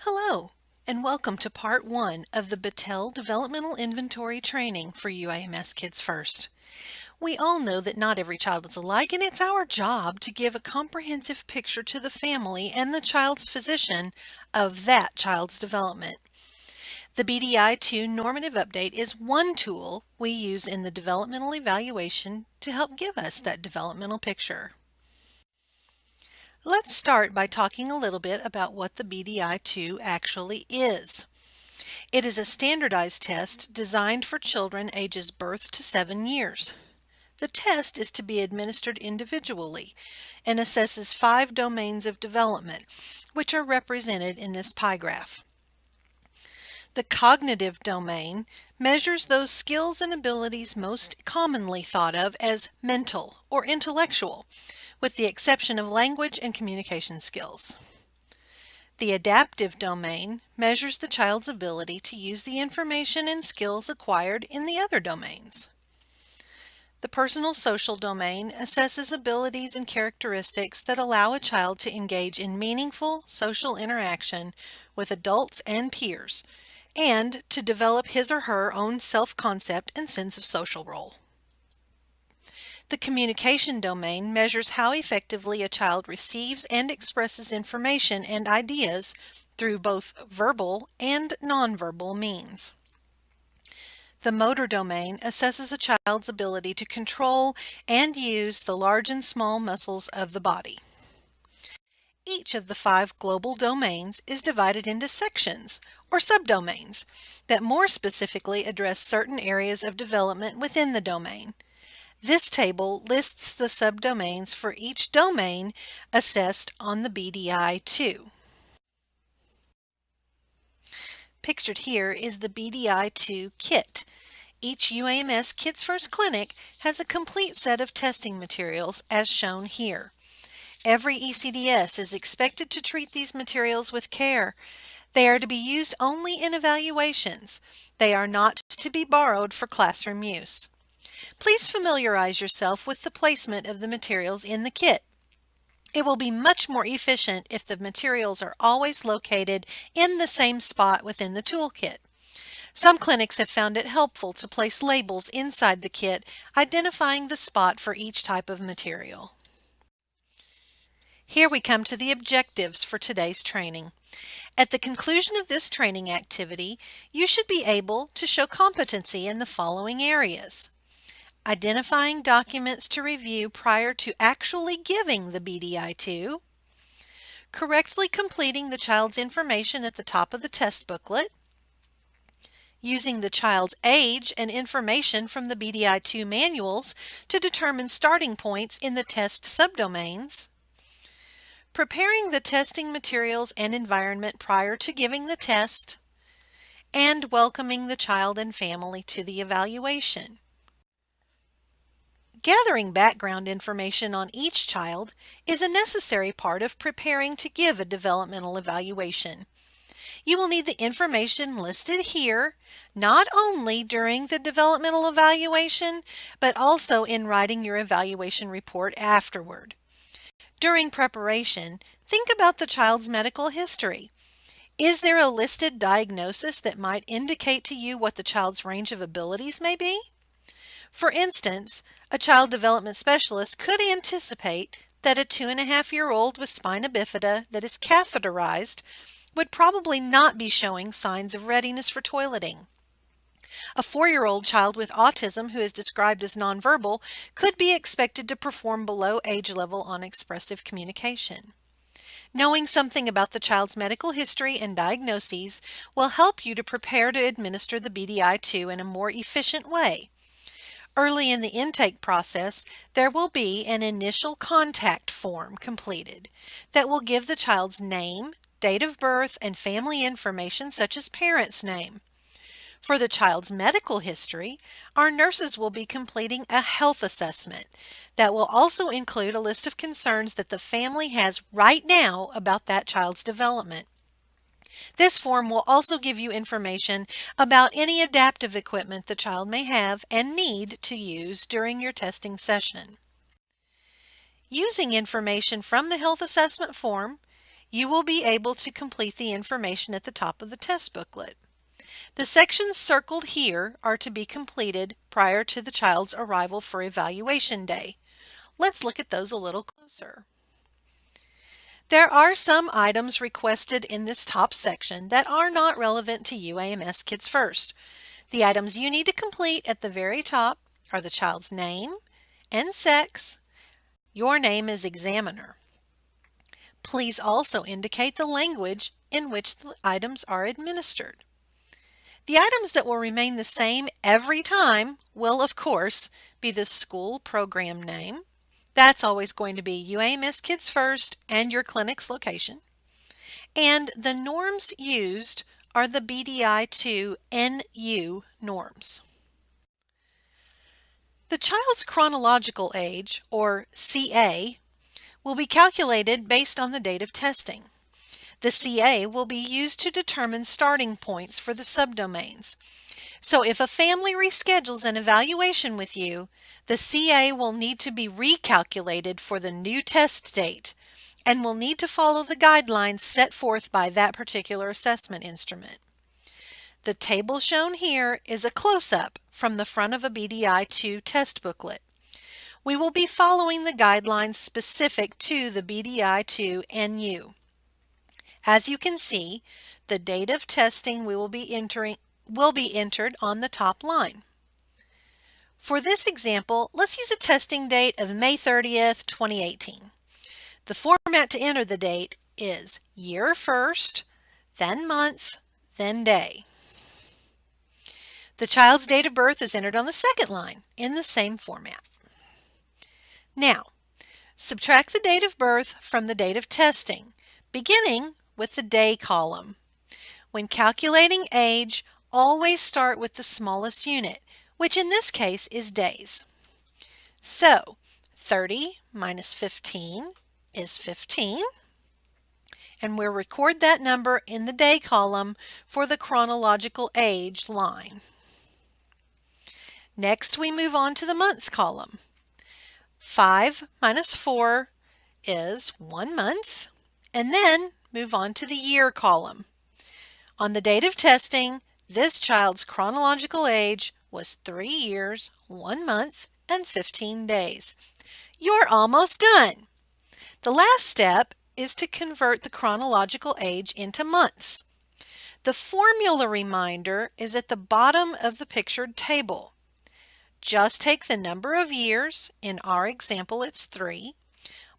Hello, and welcome to Part 1 of the Battelle Developmental Inventory Training for UAMS Kids First. We all know that not every child is alike, and it's our job to give a comprehensive picture to the family and the child's physician of that child's development. The BDI 2 Normative Update is one tool we use in the developmental evaluation to help give us that developmental picture. Let's start by talking a little bit about what the BDI-2 actually is. It is a standardized test designed for children ages birth to 7 years. The test is to be administered individually and assesses 5 domains of development, which are represented in this pie graph. The cognitive domain measures those skills and abilities most commonly thought of as mental or intellectual, with the exception of language and communication skills. The adaptive domain measures the child's ability to use the information and skills acquired in the other domains. The personal social domain assesses abilities and characteristics that allow a child to engage in meaningful social interaction with adults and peers, and to develop his or her own self-concept and sense of social role. The communication domain measures how effectively a child receives and expresses information and ideas through both verbal and nonverbal means. The motor domain assesses a child's ability to control and use the large and small muscles of the body. Each of the 5 global domains is divided into sections, or subdomains, that more specifically address certain areas of development within the domain. This table lists the subdomains for each domain assessed on the BDI-2. Pictured here is the BDI-2 kit. Each UAMS Kids First clinic has a complete set of testing materials as shown here. Every ECDS is expected to treat these materials with care. They are to be used only in evaluations. They are not to be borrowed for classroom use. Please familiarize yourself with the placement of the materials in the kit. It will be much more efficient if the materials are always located in the same spot within the toolkit. Some clinics have found it helpful to place labels inside the kit identifying the spot for each type of material. Here we come to the objectives for today's training. At the conclusion of this training activity, you should be able to show competency in the following areas: identifying documents to review prior to actually giving the BDI-2, correctly completing the child's information at the top of the test booklet, using the child's age and information from the BDI-2 manuals to determine starting points in the test subdomains, preparing the testing materials and environment prior to giving the test, and welcoming the child and family to the evaluation. Gathering background information on each child is a necessary part of preparing to give a developmental evaluation. You will need the information listed here, not only during the developmental evaluation, but also in writing your evaluation report afterward. During preparation, think about the child's medical history. Is there a listed diagnosis that might indicate to you what the child's range of abilities may be? For instance, a child development specialist could anticipate that a 2.5-year-old with spina bifida that is catheterized would probably not be showing signs of readiness for toileting. A 4-year-old child with autism who is described as nonverbal could be expected to perform below age level on expressive communication. Knowing something about the child's medical history and diagnoses will help you to prepare to administer the BDI-2 in a more efficient way. Early in the intake process, there will be an initial contact form completed that will give the child's name, date of birth, and family information such as parent's name. For the child's medical history, our nurses will be completing a health assessment that will also include a list of concerns that the family has right now about that child's development. This form will also give you information about any adaptive equipment the child may have and need to use during your testing session. Using information from the health assessment form, you will be able to complete the information at the top of the test booklet. The sections circled here are to be completed prior to the child's arrival for evaluation day. Let's look at those a little closer. There are some items requested in this top section that are not relevant to UAMS Kids First. The items you need to complete at the very top are the child's name and sex, your name as examiner. Please also indicate the language in which the items are administered. The items that will remain the same every time will, of course, be the school program name. That's always going to be UAMS Kids First and your clinic's location. And the norms used are the BDI to NU norms. The child's chronological age, or CA, will be calculated based on the date of testing. The CA will be used to determine starting points for the subdomains. So if a family reschedules an evaluation with you, the CA will need to be recalculated for the new test date and will need to follow the guidelines set forth by that particular assessment instrument. The table shown here is a close-up from the front of a BDI-2 test booklet. We will be following the guidelines specific to the BDI-2 NU. As you can see, the date of testing will be entered on the top line. For this example, let's use a testing date of May 30th, 2018. The format to enter the date is year first, then month, then day. The child's date of birth is entered on the second line in the same format. Now, subtract the date of birth from the date of testing, beginning with the day column. When calculating age, always start with the smallest unit, which in this case is days. So, 30 minus 15 is 15, and we'll record that number in the day column for the chronological age line. Next, we move on to the month column. 5 minus 4 is 1 month, and then move on to the year column. On the date of testing, this child's chronological age was 3 years, 1 month, and 15 days. You're almost done. The last step is to convert the chronological age into months. The formula reminder is at the bottom of the pictured table. Just take the number of years, in our example it's 3,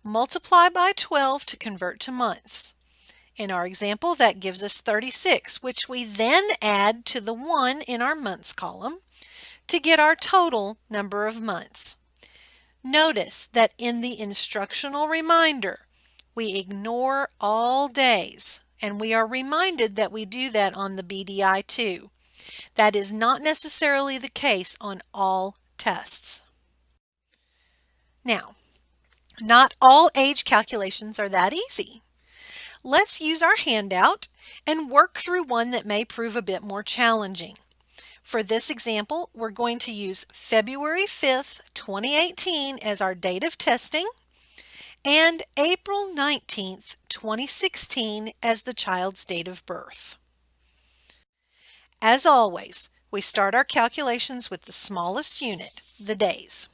multiply by 12 to convert to months. In our example, that gives us 36, which we then add to the 1 in our months column to get our total number of months. Notice that in the instructional reminder, we ignore all days, and we are reminded that we do that on the BDI too. That is not necessarily the case on all tests. Now, not all age calculations are that easy. Let's use our handout and work through one that may prove a bit more challenging. For this example, we're going to use February 5th, 2018 as our date of testing and April 19th, 2016 as the child's date of birth. As always, we start our calculations with the smallest unit, the days.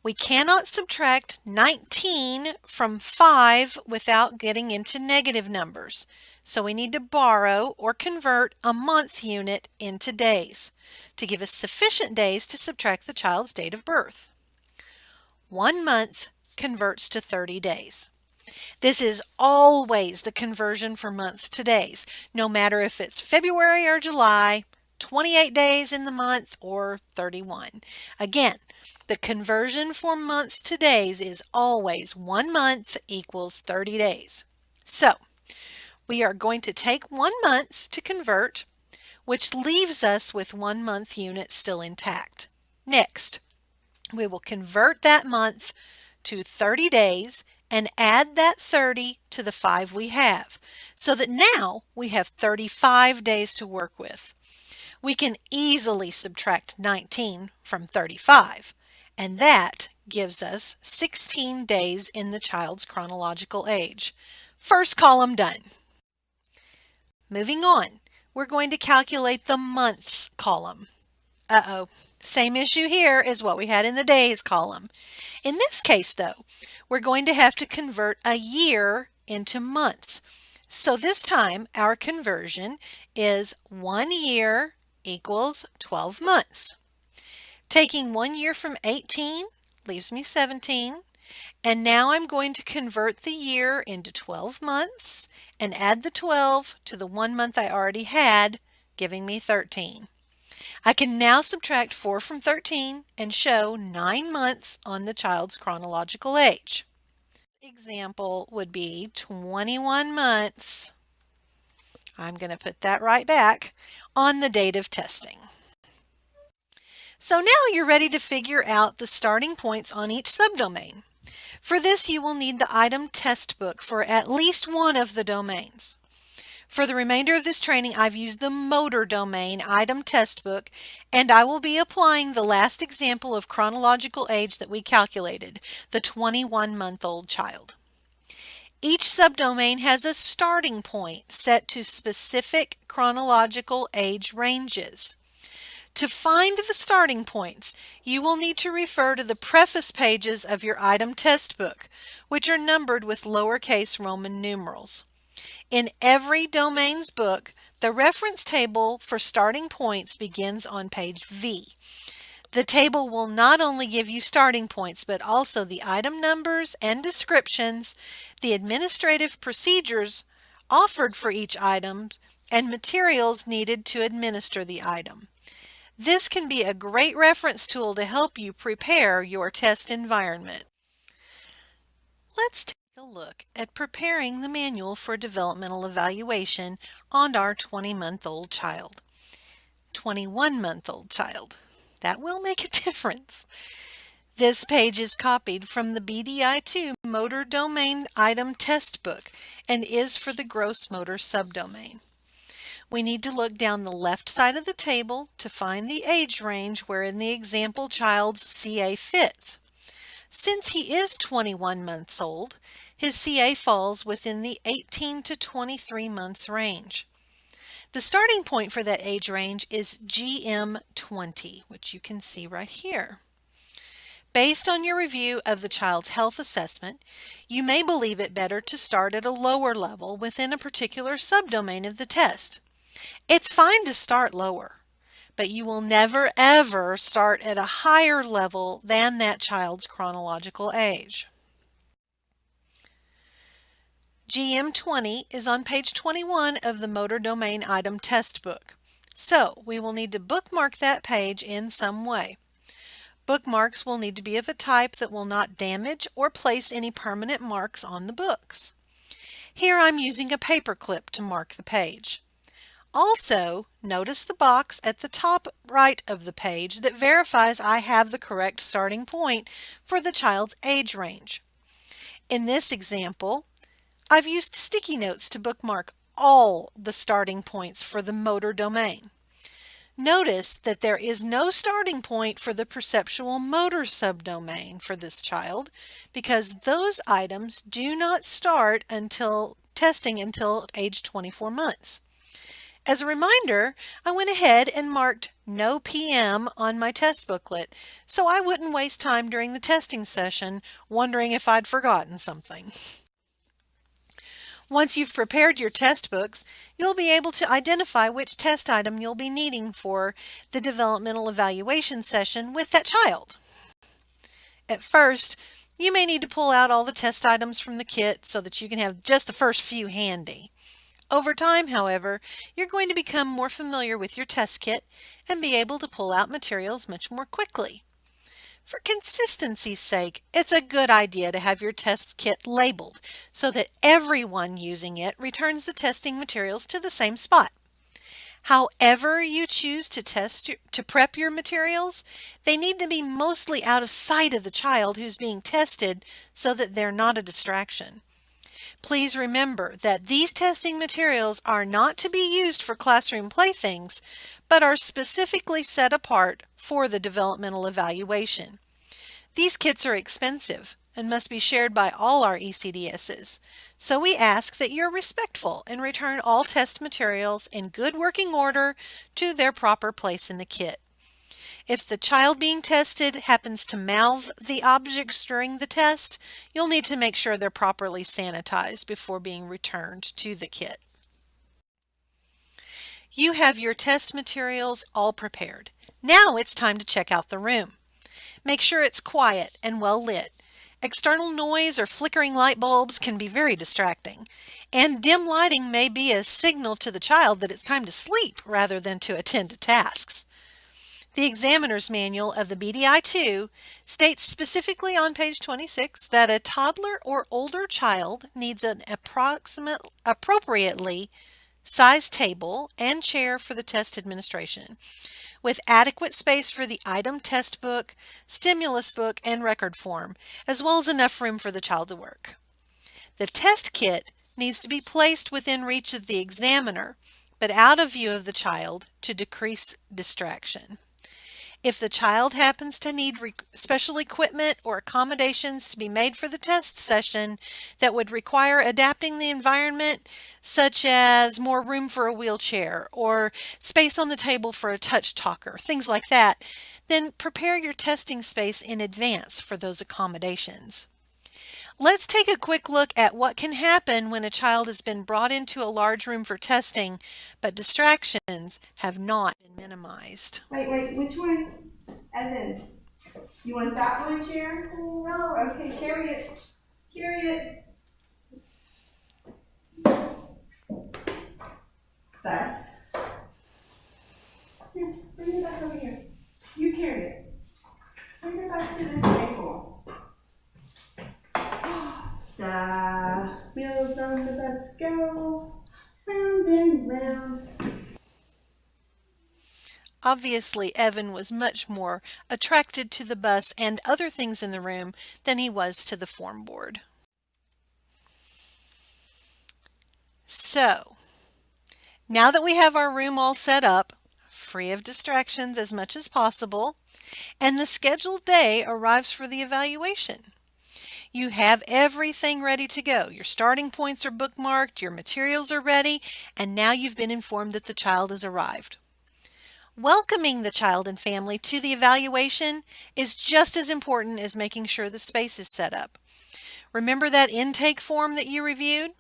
We cannot subtract 19 from 5 without getting into negative numbers, so we need to borrow or convert a month unit into days to give us sufficient days to subtract the child's date of birth. 1 month converts to 30 days. This is always the conversion for month to days, no matter if it's February or July, 28 days in the month, or 31. Again, the conversion for months to days is always 1 month equals 30 days. So, we are going to take 1 month to convert, which leaves us with 1 month unit still intact. Next, we will convert that month to 30 days and add that 30 to the 5 we have, so that now we have 35 days to work with. We can easily subtract 19 from 35, and that gives us 16 days in the child's chronological age. First column done. Moving on, we're going to calculate the months column. Uh-oh, same issue here as what we had in the days column. In this case, though, we're going to have to convert a year into months. So this time, our conversion is 1 year equals 12 months. Taking 1 year from 18 leaves me 17. And now I'm going to convert the year into 12 months and add the 12 to the 1 month I already had, giving me 13. I can now subtract 4 from 13 and show 9 months on the child's chronological age. Example would be 21 months. I'm going to put that right back on the date of testing. So now you're ready to figure out the starting points on each subdomain. For this, you will need the item test book for at least one of the domains. For the remainder of this training, I've used the motor domain item test book, and I will be applying the last example of chronological age that we calculated, the 21-month-old child. Each subdomain has a starting point set to specific chronological age ranges. To find the starting points, you will need to refer to the preface pages of your item test book, which are numbered with lowercase Roman numerals. In every domain's book, the reference table for starting points begins on page V. The table will not only give you starting points, but also the item numbers and descriptions, the administrative procedures offered for each item, and materials needed to administer the item. This can be a great reference tool to help you prepare your test environment. Let's take a look at preparing the manual for developmental evaluation on our 20-month-old child. 21-month-old child. That will make a difference. This page is copied from the BDI2 Motor Domain Item Test Book and is for the gross motor subdomain. We need to look down the left side of the table to find the age range wherein the example child's CA fits. Since he is 21 months old, his CA falls within the 18 to 23 months range. The starting point for that age range is GM20, which you can see right here. Based on your review of the child's health assessment, you may believe it better to start at a lower level within a particular subdomain of the test. It's fine to start lower, but you will never ever start at a higher level than that child's chronological age. GM20 is on page 21 of the Motor Domain Item Test Book, so we will need to bookmark that page in some way. Bookmarks will need to be of a type that will not damage or place any permanent marks on the books. Here I'm using a paper clip to mark the page. Also, notice the box at the top right of the page that verifies I have the correct starting point for the child's age range. In this example, I've used sticky notes to bookmark all the starting points for the motor domain. Notice that there is no starting point for the perceptual motor subdomain for this child because those items do not start until testing until age 24 months. As a reminder, I went ahead and marked no PM on my test booklet so I wouldn't waste time during the testing session wondering if I'd forgotten something. Once you've prepared your test books, you'll be able to identify which test item you'll be needing for the developmental evaluation session with that child. At first, you may need to pull out all the test items from the kit so that you can have just the first few handy. Over time, however, you're going to become more familiar with your test kit and be able to pull out materials much more quickly. For consistency's sake, it's a good idea to have your test kit labeled so that everyone using it returns the testing materials to the same spot. However you choose to prep your materials, they need to be mostly out of sight of the child who's being tested so that they're not a distraction. Please remember that these testing materials are not to be used for classroom playthings, but are specifically set apart for the developmental evaluation. These kits are expensive, and must be shared by all our ECDSs. So we ask that you're respectful and return all test materials in good working order to their proper place in the kit. If the child being tested happens to mouth the objects during the test, you'll need to make sure they're properly sanitized before being returned to the kit. You have your test materials all prepared. Now it's time to check out the room. Make sure it's quiet and well lit. External noise or flickering light bulbs can be very distracting, and dim lighting may be a signal to the child that it's time to sleep rather than to attend to tasks. The examiner's manual of the BDI-2 states specifically on page 26 that a toddler or older child needs an appropriately sized table and chair for the test administration, with adequate space for the item test book, stimulus book, and record form, as well as enough room for the child to work. The test kit needs to be placed within reach of the examiner, but out of view of the child to decrease distraction. If the child happens to need special equipment or accommodations to be made for the test session that would require adapting the environment, such as more room for a wheelchair or space on the table for a touch talker, things like that, then prepare your testing space in advance for those accommodations. Let's take a quick look at what can happen when a child has been brought into a large room for testing, but distractions have not been minimized. Wait, which one? Evan, you want that one chair? No. Okay, carry it. Carry it. Bus. Here, bring the bus over here. You carry it. Bring the bus to the table. The wheels on the bus go round and round. Obviously, Evan was much more attracted to the bus and other things in the room than he was to the form board. So, now that we have our room all set up, free of distractions as much as possible, and the scheduled day arrives for the evaluation, you have everything ready to go. Your starting points are bookmarked, your materials are ready, and now you've been informed that the child has arrived. Welcoming the child and family to the evaluation is just as important as making sure the space is set up. Remember that intake form that you reviewed?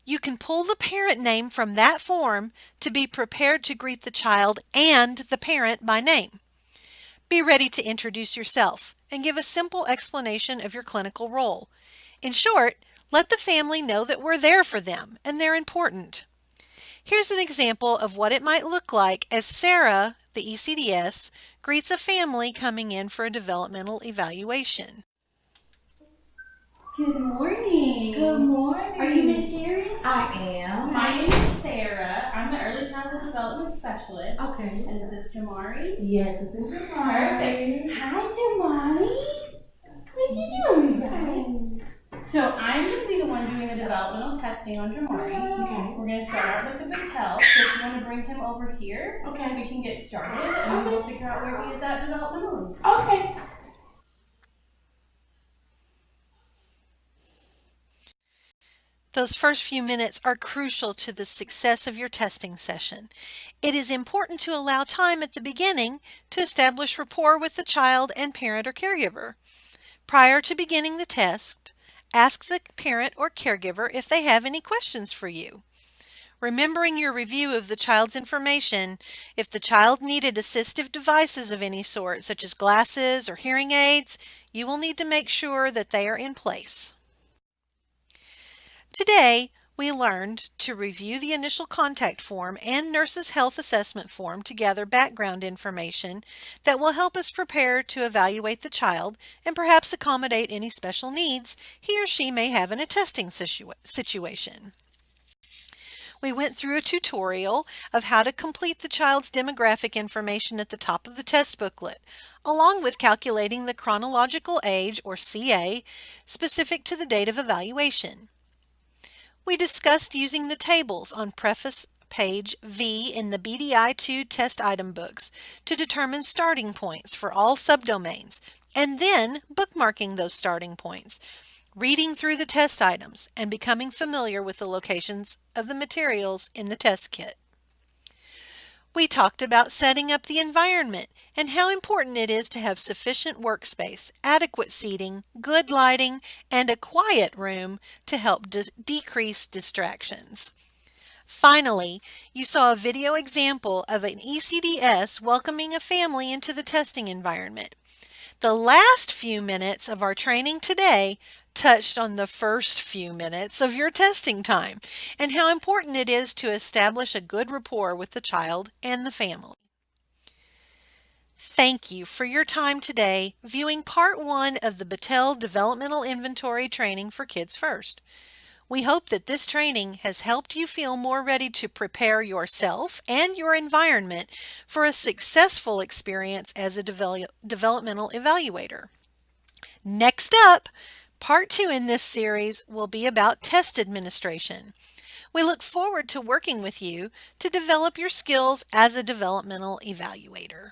You can pull the parent name from that form to be prepared to greet the child and the parent by name. Be ready to introduce yourself and give a simple explanation of your clinical role. In short, let the family know that we're there for them and they're important. Here's an example of what it might look like as Sarah, the ECDS, greets a family coming in for a developmental evaluation. Good morning. Good morning. Are you Miss Sherry? I am. My name is Sarah. I'm the Early Childhood Development Specialist. Okay. And is this Jamari? Yes, this is your mom. Perfect. Hi, Jamari. What are you doing, guys? So I'm going to be the one doing the developmental testing on Jamari. Okay. We're going to start out with the Patel. So if you want to bring him over here, Okay. we can get started and we'll figure out where he is at developmentally. Okay. Those first few minutes are crucial to the success of your testing session. It is important to allow time at the beginning to establish rapport with the child and parent or caregiver. Prior to beginning the test, ask the parent or caregiver if they have any questions for you. Remembering your review of the child's information, if the child needed assistive devices of any sort, such as glasses or hearing aids, you will need to make sure that they are in place. Today, we learned to review the initial contact form and nurse's health assessment form to gather background information that will help us prepare to evaluate the child and perhaps accommodate any special needs he or she may have in a testing situation. We went through a tutorial of how to complete the child's demographic information at the top of the test booklet, along with calculating the chronological age, or CA, specific to the date of evaluation. We discussed using the tables on preface page V in the BDI-2 test item books to determine starting points for all subdomains and then bookmarking those starting points, reading through the test items, and becoming familiar with the locations of the materials in the test kit. We talked about setting up the environment and how important it is to have sufficient workspace, adequate seating, good lighting, and a quiet room to help decrease distractions. Finally, you saw a video example of an ECDS welcoming a family into the testing environment. The last few minutes of our training today touched on the first few minutes of your testing time and how important it is to establish a good rapport with the child and the family. Thank you for your time today viewing Part 1 of the Battelle Developmental Inventory Training for Kids First. We hope that this training has helped you feel more ready to prepare yourself and your environment for a successful experience as a developmental evaluator. Next up, Part 2 in this series will be about test administration. We look forward to working with you to develop your skills as a developmental evaluator.